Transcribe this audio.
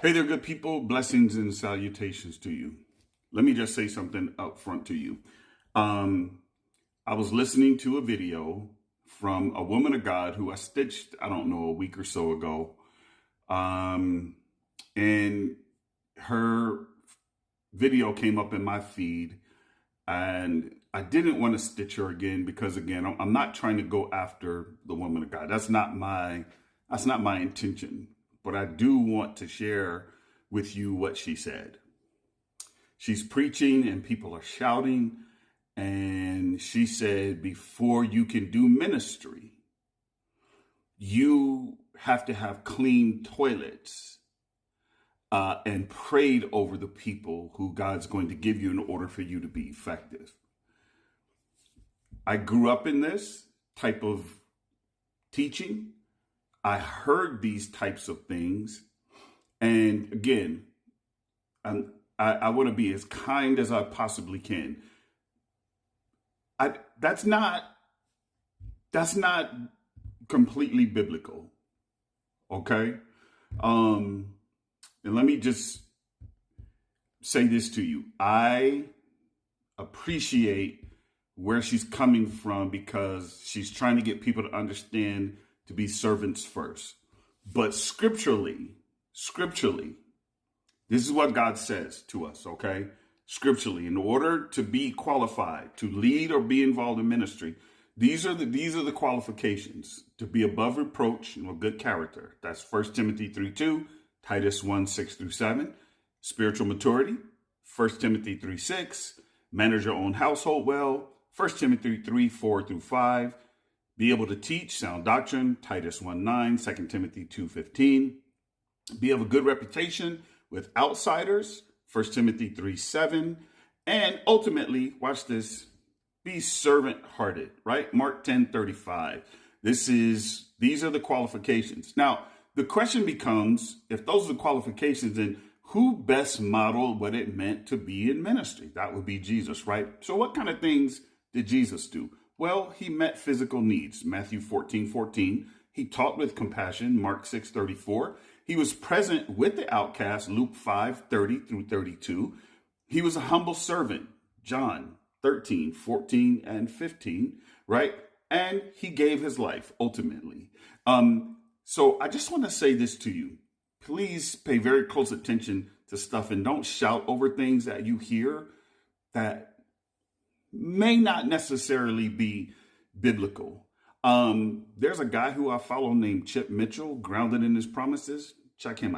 Hey there, good people. Blessings and salutations to you. Let me just say something up front to you. I was listening to a video from a woman of God who I stitched, I don't know, a week or so ago. And her video came up in my feed, and I didn't want to stitch her again because, again, I'm not trying to go after the woman of God. That's not my intention. But I do want to share with you what she said. She's preaching and people are shouting. And she said, before you can do ministry, you have to have clean toilets and prayed over the people who God's going to give you in order for you to be effective. I grew up in this type of teaching. I heard these types of things. And again, I want to be as kind as I possibly can. That's not completely biblical. Okay. And let me just say this to you. I appreciate where she's coming from because she's trying to get people to understand to be servants first. But scripturally, this is what God says to us, okay? Scripturally, in order to be qualified to lead or be involved in ministry, these are the qualifications: to be above reproach and of good character. That's 1 Timothy 3:2, Titus 1:6-7. Spiritual maturity, 1 Timothy 3:6. Manage your own household well, 1 Timothy 3:4-5. Be able to teach sound doctrine, Titus 1:9, 2 Timothy 2:15. Be of a good reputation with outsiders, 1 Timothy 3:7. And ultimately, watch this, be servant-hearted, right? Mark 10:35. These are the qualifications. Now, the question becomes, if those are the qualifications, then who best modeled what it meant to be in ministry? That would be Jesus, right? So what kind of things did Jesus do? Well, he met physical needs, Matthew 14:14. He taught with compassion, Mark 6:34. He was present with the outcast, Luke 5:30-32. He was a humble servant, John 13:14-15, right? And he gave his life ultimately. So I just want to say this to you. Please pay very close attention to stuff and don't shout over things that you hear that may not necessarily be biblical. There's a guy who I follow named Chip Mitchell, Grounded in His Promises. Check him out.